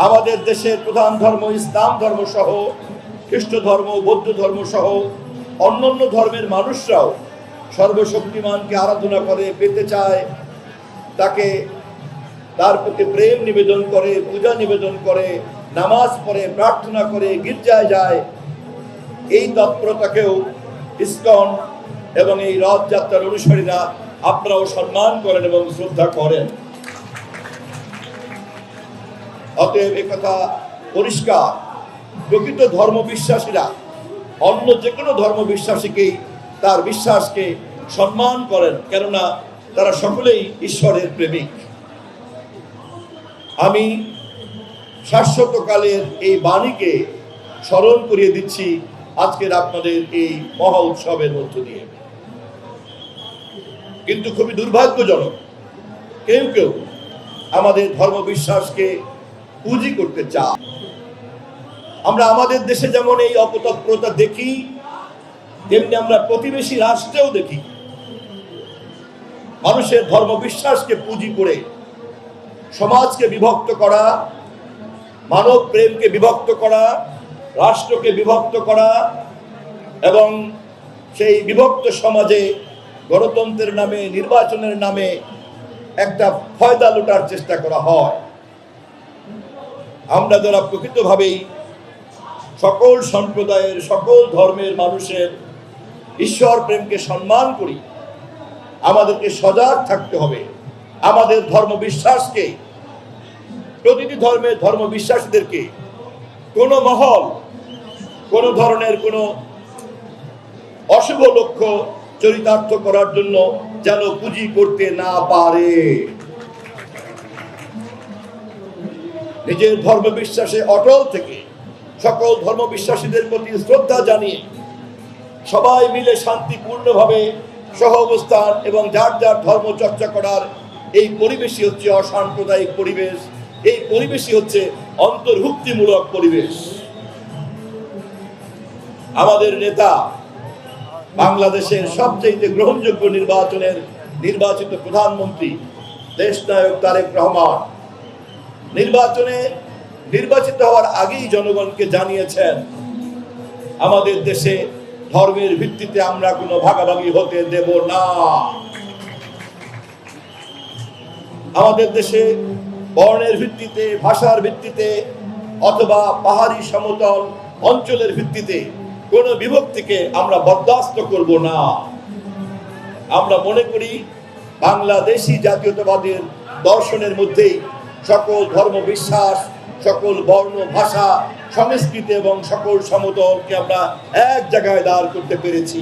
আমাদের দেশের প্রধান ধর্ম ইসলাম ধর্ম সহ খ্রিস্ট ধর্ম, বৌদ্ধ ধর্ম সহ অন্যান্য ধর্মের মানুষরাও সর্বশক্তিমানকে আরাধনা করে, পেতে চায়, তাকে তার প্রতি প্রেম নিবেদন করে, পূজা নিবেদন করে, নামাজ পড়ে, প্রার্থনা করে, গির্জায় যায়। এই তৎপরতাকেও ইসকন এবং এই রথযাত্রার অনুসারীরা আপনারাও সম্মান করেন এবং শ্রদ্ধা করেন। অতএব একথা পরিষ্কার, প্রকৃত ধর্ম বিশ্বাসীরা অন্য যে কোনো ধর্ম বিশ্বাসীকেই তার বিশ্বাসকে সম্মান করেন, কেননা তারা সকলেই ঈশ্বরের প্রেমিক। আমি শাশ্বতকালের এই বাণীকে স্মরণ করিয়ে দিচ্ছি আজকের আপনাদের এই মহা উৎসবের মধ্য দিয়ে। কিন্তু খুবই দুর্ভাগ্যজনক, কেউ কেউ আমাদের ধর্ম বিশ্বাসকে পুঁজি করতে চায়। আমরা আমাদের দেশে যেমন এই অপতৎপরতা দেখি, তেমনি আমরা প্রতিবেশী রাষ্ট্রেও দেখি মানুষের ধর্ম বিশ্বাসকে পুঁজি করে সমাজকে বিভক্ত করা, মানব প্রেমকে বিভক্ত করা, রাষ্ট্রকে বিভক্ত করা এবং সেই বিভক্ত সমাজে গণতন্ত্রের নামে, নির্বাচনের নামে একটা ফয়দা লুটার চেষ্টা করা হয়। আমরা যারা প্রকৃতভাবেই সকল সম্প্রদায়ের, সকল ধর্মের মানুষের ঈশ্বর প্রেমকে সম্মান করি, আমাদেরকে সজাগ থাকতে হবে। আমাদের ধর্ম বিশ্বাসকে, প্রতিটি ধর্মের ধর্ম বিশ্বাসীদেরকে কোনো মহল কোনো ধরনের কোনো অশুভ লক্ষ্য চরিতার্থ করার জন্য যেন পুঁজি করতে না পারে। নিজের ধর্ম বিশ্বাসে অটল থেকে সকল ধর্ম বিশ্বাসীদের প্রতি শ্রদ্ধা জানিয়ে সবাই মিলে শান্তিপূর্ণভাবে সহ অবস্থান এবং যার যার ধর্ম চর্চা করার এই পরিবেশই হচ্ছে অসাম্প্রদায়িক পরিবেশ। এই পরিবেশই হচ্ছে অন্তর্ভুক্তিমূলক পরিবেশ। আমাদের নেতা, বাংলাদেশের সবচেয়ে গ্রহণযোগ্য নির্বাচনের নির্বাচিত প্রধানমন্ত্রী দেশনায়ক তারেক রহমান নির্বাচনে নির্বাচিত হওয়ার আগেই জনগণকে জানিয়েছেন, আমাদের দেশে ধর্মের ভিত্তিতে আমরা কোনো ভাগাভাগি হতে দেব না। আমাদের দেশে বর্ণের ভিত্তিতে, ভাষার ভিত্তিতে অথবা পাহাড়ি সমতল অঞ্চলের ভিত্তিতে কোনো বিভক্তিকে আমরা বরদাস্ত করব না। আমরা মনে করি বাংলাদেশি জাতীয়তাবাদের দর্শনের মধ্যেই সকল ধর্ম বিশ্বাস, সকল বর্ণ, ভাষা, সংস্কৃতি এবং সকল সমতলকে আমরা এক জায়গায় দাঁড় করতে পেরেছি।